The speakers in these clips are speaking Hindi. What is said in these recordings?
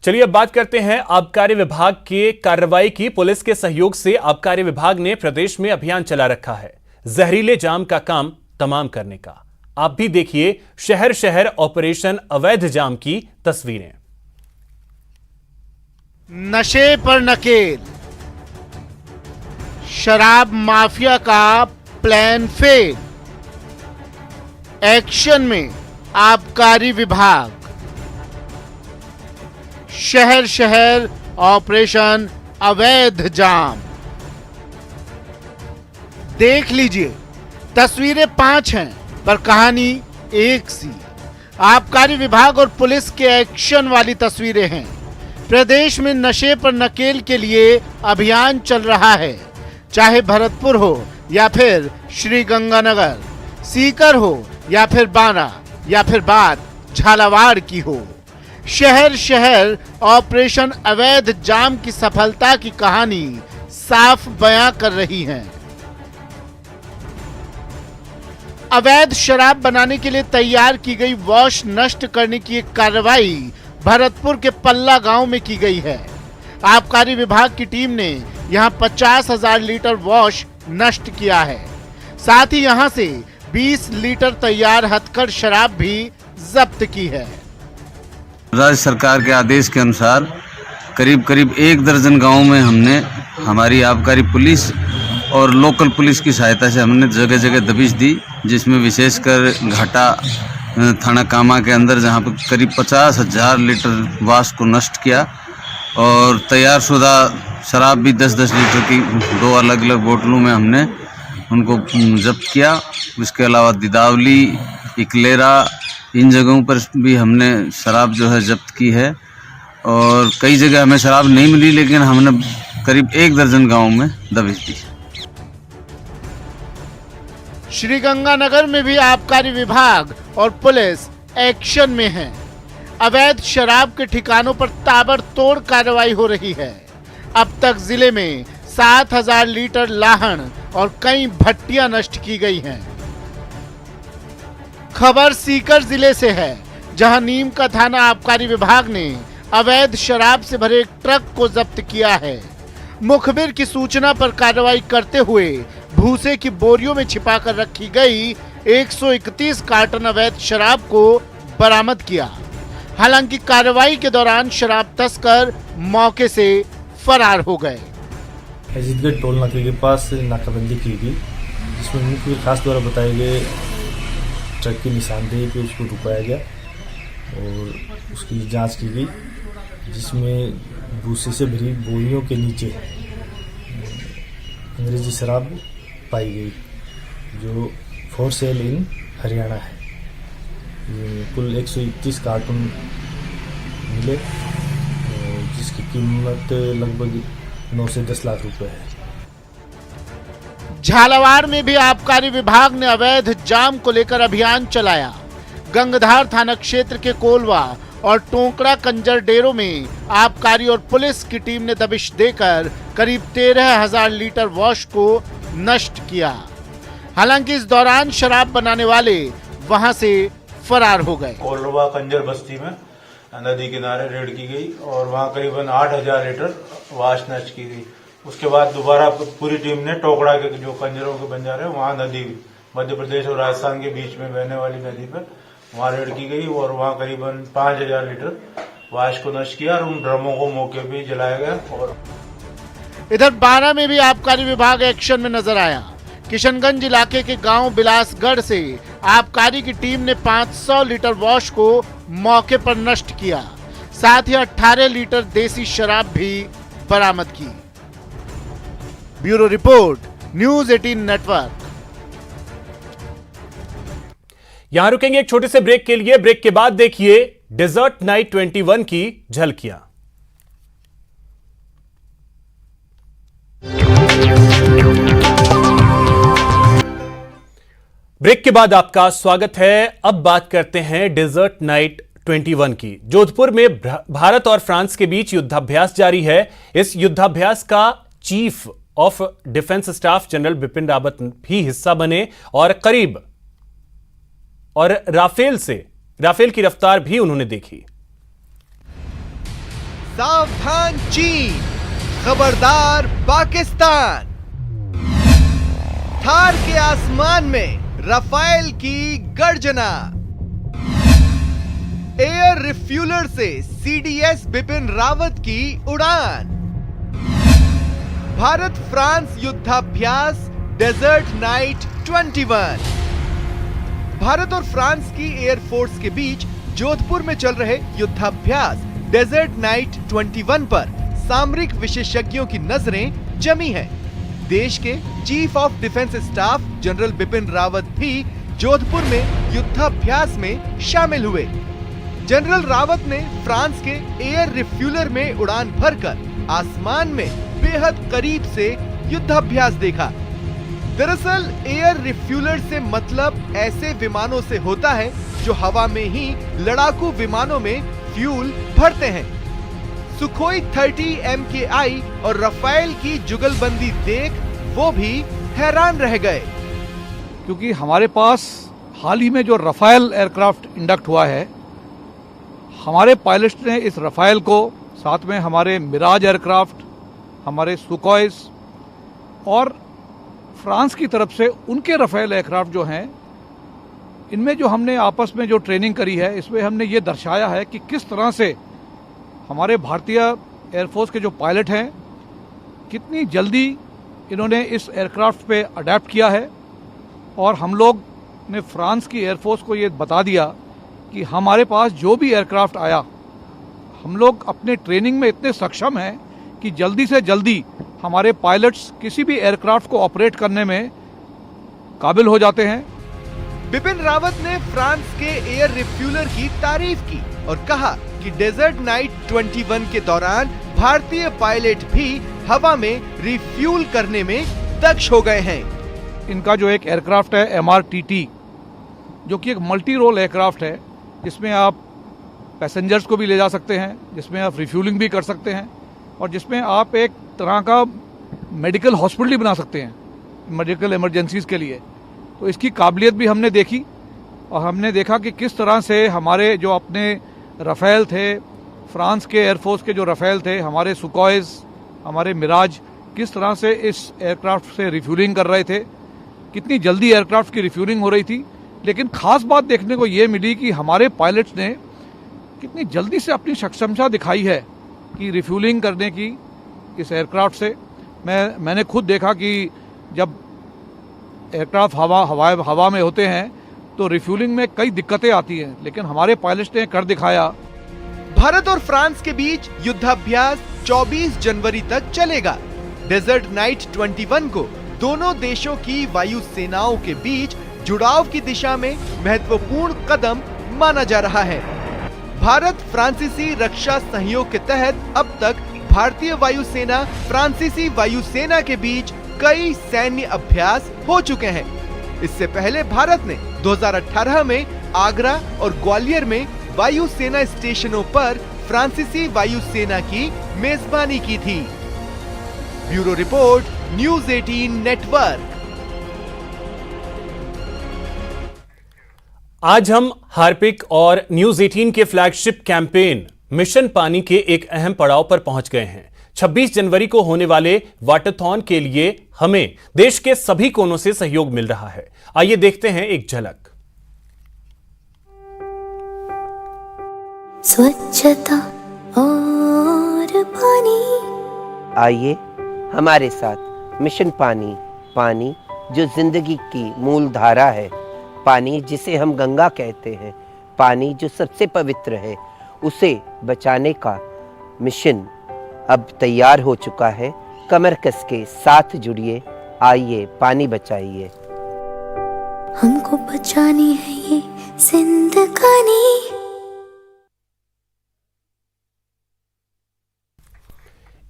चलिए अब बात करते हैं आबकारी विभाग के कार्रवाई की। पुलिस के सहयोग से आबकारी विभाग ने प्रदेश में अभियान चला रखा है जहरीले जाम का काम तमाम करने का। आप भी देखिए शहर शहर ऑपरेशन अवैध जाम की तस्वीरें। नशे पर नकेल, शराब माफिया का प्लान फेल, एक्शन में आबकारी विभाग, शहर शहर ऑपरेशन अवैध जाम। देख लीजिए, तस्वीरें 5 हैं पर कहानी एक सी। आबकारी विभाग और पुलिस के एक्शन वाली तस्वीरें हैं। प्रदेश में नशे पर नकेल के लिए अभियान चल रहा है, चाहे भरतपुर हो या फिर श्रीगंगानगर, सीकर हो या फिर बारा या फिर बात झालावाड़ की हो। शहर शहर ऑपरेशन अवैध जाम की सफलता की कहानी साफ बयां कर रही है। अवैध शराब बनाने के लिए तैयार की गई वॉश नष्ट करने की एक कार्रवाई भरतपुर के पल्ला गांव में की गई है। आबकारी विभाग की टीम ने यहां 50,000 लीटर वॉश नष्ट किया है। साथ ही यहां से 20 लीटर तैयार हथकढ़ शराब भी जब्त की है। राज्य सरकार के आदेश के अनुसार करीब 1 दर्जन गांवों में हमने हमारी आबकारी पुलिस और लोकल पुलिस की सहायता से हमने जगह जगह दबिश दी, जिसमें विशेषकर घाटा थाना कामा के अंदर जहां पर करीब 50,000 लीटर वाश को नष्ट किया और तैयार शुदा शराब भी 10-10 लीटर की 2 अलग अलग बोतलों में हमने उनको जब्त किया। इसके अलावा दिदावली, इकलेरा, इन जगहों पर भी हमने शराब जो है जब्त की है और कई जगह हमें शराब नहीं मिली, लेकिन हमने करीब 1 दर्जन गाँव में दबिश दी। श्रीगंगानगर में भी आबकारी विभाग और पुलिस एक्शन में है। अवैध शराब के ठिकानों पर ताबड़तोड़ कार्रवाई हो रही है। अब तक जिले में 7,000 लीटर लाहन और कई भट्टियां नष्ट की गई हैं। खबर सीकर जिले से है, जहां नीम का थाना आबकारी विभाग ने अवैध शराब से भरे एक ट्रक को जब्त किया है। मुखबिर की सूचना पर कार्रवाई करते हुए भूसे की बोरियों में छिपाकर रखी गई 131 कार्टन अवैध शराब को बरामद किया। हालांकि कार्रवाई के दौरान शराब तस्कर मौके से फरार हो गए। अजीतगढ़ टोल नाके के पास नाकाबंदी की गई, जिसमें मुख्य खास द्वारा बताए गए ट्रक की निशानदेही पे उसको रुकाया गया और उसकी जांच की गई, जिसमें भूसे से भरी बोरियों के नीचे अंग्रेजी शराब पाई गई, जो फॉर सेल इन हरियाणा है। कुल 131 कार्टून मिले, जिसकी कीमत लगभग 9 से 10 लाख रुपए है। झालावाड़ में भी आबकारी विभाग ने अवैध जाम को लेकर अभियान चलाया। गंगधार थाना क्षेत्र के कोलवा और टोंकड़ा कंजर डेरों में आबकारी और पुलिस की टीम ने दबिश देकर करीब 13,000 लीटर वॉश को नष्ट किया। हालांकि इस दौरान शराब बनाने वाले वहां से फरार हो गए। कोलवा कंजर बस्ती में नदी किनारे रेड की गई और वहां करीबन 8,000 लीटर वाश नष्ट की गई। उसके बाद दोबारा पूरी टीम ने टोकड़ा के जो कंजरों के बंजारे हैं वहां नदी मध्य प्रदेश और राजस्थान के बीच में बहने वाली नदी पर वहां रेड की गई और वहां करीबन 5,000 लीटर वाश को नष्ट किया और उन ड्रमों को मौके पे जलाया गया। और इधर बारा में भी आबकारी विभाग एक्शन में नजर आया। किशनगंज इलाके के गांव बिलासगढ़ से आबकारी की टीम ने 500 लीटर वॉश को मौके पर नष्ट किया। साथ ही 18 लीटर देसी शराब भी बरामद की। Bureau report, news 18 network. यहां रुकेंगे एक छोटे से ब्रेक के लिए। ब्रेक के बाद देखिए डेजर्ट नाइट 21 की झलकियां। ब्रेक के बाद आपका स्वागत है। अब बात करते हैं डेजर्ट नाइट 21 की। जोधपुर में भारत और फ्रांस के बीच युद्धाभ्यास जारी है। इस युद्धाभ्यास का chief of defence staff general Bipin Rawat भी हिस्सा बने और राफेल की रफ्तार भी उन्होंने देखी। सावधान चीन, खबरदार पाकिस्तान। थार के आसमान में राफेल की गर्जना। एयर रिफ्यूलर से सीडीएस बिपिन रावत की उड़ान। भारत फ्रांस युद्धाभ्यास डेजर्ट नाइट 21। भारत और फ्रांस की एयरफोर्स के बीच जोधपुर में चल रहे युद्धाभ्यास डेजर्ट नाइट 21 पर सामरिक विशेषज्ञों की नजरें जमी हैं। देश के chief of defence staff general Bipin Rawat भी जोधपुर में युद्धाभ्यास में शामिल हुए। जनरल रावत ने फ्रांस के एयर रिफ्यूलर में उड़ान भरकर आसमान में बेहद करीब से युद्धाभ्यास देखा। दरअसल एयर रिफ्यूलर से मतलब ऐसे विमानों से होता है जो हवा में ही लड़ाकू विमानों में फ्यूल भरते हैं। सुखोई 30 MKI और राफेल की जुगलबंदी देख वो भी हैरान रह गए, क्योंकि हमारे पास हाल ही में जो राफेल एयरक्राफ्ट इंडक्ट हुआ है, हमारे पायलट्स ने इस राफेल को साथ में हमारे मिराज एयरक्राफ्ट, हमारे सुखोई और फ्रांस की तरफ से उनके राफेल एयरक्राफ्ट जो हैं, इनमें जो हमने आपस में जो ट्रेनिंग करी है, इसमें हमने ये दर्शाया है कि किस तरह से हमारे भारतीय एयरफोर्स के जो पायलट हैं कितनी जल्दी इन्होंने इस एयरक्राफ्ट पे अडेप्ट किया है। और हम लोग ने फ्रांस की एयरफोर्स को ये बता दिया कि हमारे पास जो भी एयरक्राफ्ट आया, हम लोग अपने ट्रेनिंग में इतने सक्षम हैं कि जल्दी से जल्दी हमारे पायलट्स किसी भी एयरक्राफ्ट को ऑपरेट करने में काबिल हो जाते हैं। बिपिन रावत ने फ्रांस के एयर रिफ्यूलर की तारीफ की और कहा कि डेजर्ट नाइट 21 के दौरान भारतीय पायलट भी हवा में रिफ्यूल करने में दक्ष हो गए हैं। इनका जो एक एयरक्राफ्ट है MRTT, जो कि एक मल्टी रोल एयरक्राफ्ट है, जिसमें आप पैसेंजर्स को भी ले जा सकते हैं, जिसमें आप रिफ्यूलिंग भी कर सकते हैं और जिसमें आप एक तरह का मेडिकल हॉस्पिटल ही बना सकते हैं मेडिकल इमरजेंसीज के लिए। तो इसकी काबिलियत भी हमने देखी और हमने देखा कि किस तरह से हमारे जो अपने राफेल थे, फ्रांस के एयरफोर्स के जो राफेल थे, हमारे सुखोई, हमारे मिराज, किस तरह से इस एयरक्राफ्ट से रिफ्यूलिंग कर रहे थे, कितनी जल्दी एयरक्राफ्ट की रिफ्यूलिंग हो रही थी। लेकिन खास बात देखने को ये मिली कि हमारे पायलट्स ने कितनी जल्दी से अपनी सक्षमता दिखाई है कि रिफ्यूलिंग करने की इस एयरक्राफ्ट से। मैंने खुद देखा कि जब एयरक्राफ्ट हवा में होते हैं तो रिफ्यूलिंग में कई दिक्कतें आती हैं, लेकिन हमारे पायलट्स ने कर दिखाया। भारत और फ्रांस के बीच युद्धाभ्यास 24 जनवरी तक चलेगा। डेजर्ट नाइट 21 को दोनों देशों की वायु सेनाओं के बीच जुड़ाव की दिशा में महत्वपूर्ण कदम माना जा रहा है। भारत फ्रांसीसी रक्षा सहयोग के तहत अब तक भारतीय वायुसेना फ्रांसीसी वायुसेना के बीच कई सैन्य अभ्यास हो चुके हैं। इससे पहले भारत ने 2018 में आगरा और ग्वालियर में वायुसेना स्टेशनों पर फ्रांसीसी वायुसेना की मेजबानी की थी। Bureau report, news 18 network. आज हम हार्पिक और न्यूज़ 18 के फ्लैगशिप कैंपेन मिशन पानी के एक अहम पड़ाव पर पहुंच गए हैं। 26 जनवरी को होने वाले वाटरथॉन के लिए हमें देश के सभी कोनों से सहयोग मिल रहा है। आइए देखते हैं एक झलक। स्वच्छता और पानी, आइए हमारे साथ मिशन पानी। पानी जो जिंदगी की मूल धारा है, पानी जिसे हम गंगा कहते हैं, पानी जो सबसे पवित्र है, उसे बचाने का मिशन अब तैयार हो चुका है। कमर कस के साथ जुड़िए, आइए पानी बचाइए। हमको बचानी है ये जिंदगानी।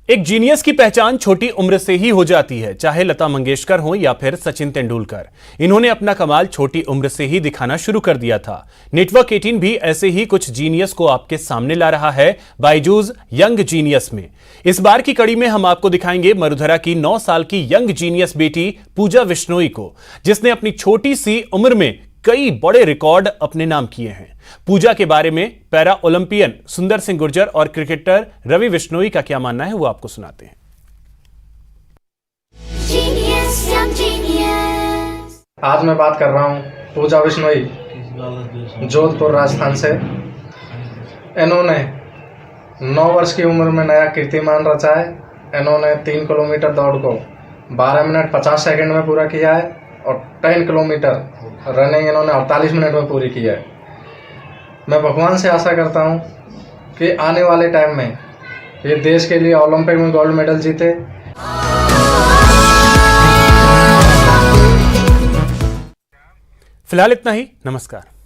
एक जीनियस की पहचान छोटी उम्र से ही हो जाती है, चाहे लता मंगेशकर हो या फिर सचिन तेंदुलकर। इन्होंने अपना कमाल छोटी उम्र से ही दिखाना शुरू कर दिया था। नेटवर्क 18 भी ऐसे ही कुछ जीनियस को आपके सामने ला रहा है बायजूस यंग जीनियस में। इस बार की कड़ी में हम आपको दिखाएंगे मरुधरा की 9 साल की यंग जीनियस बेटी पूजा विश्नोई को, जिसने अपनी छोटी सी उम्र में कई बड़े रिकॉर्ड अपने नाम किए हैं। पूजा के बारे में पैरा ओलंपियन सुंदर सिंह गुर्जर और क्रिकेटर रवि बिश्नोई का क्या मानना है वो आपको सुनाते हैं। आज मैं बात कर रहा हूँ पूजा बिश्नोई, जोधपुर राजस्थान से। इन्होंने 9 वर्ष की उम्र में नया कीर्तिमान रचा है। इन्होंने 3 किलोमीटर दौड़ को 12 मिनट 50 सेकंड में पूरा किया है और 10 किलोमीटर रनिंग इन्होंने 48 मिनट में पूरी की है। मैं भगवान से आशा करता हूँ कि आने वाले टाइम में ये देश के लिए ओलंपिक में गोल्ड मेडल जीते। फिलहाल इतना ही, नमस्कार।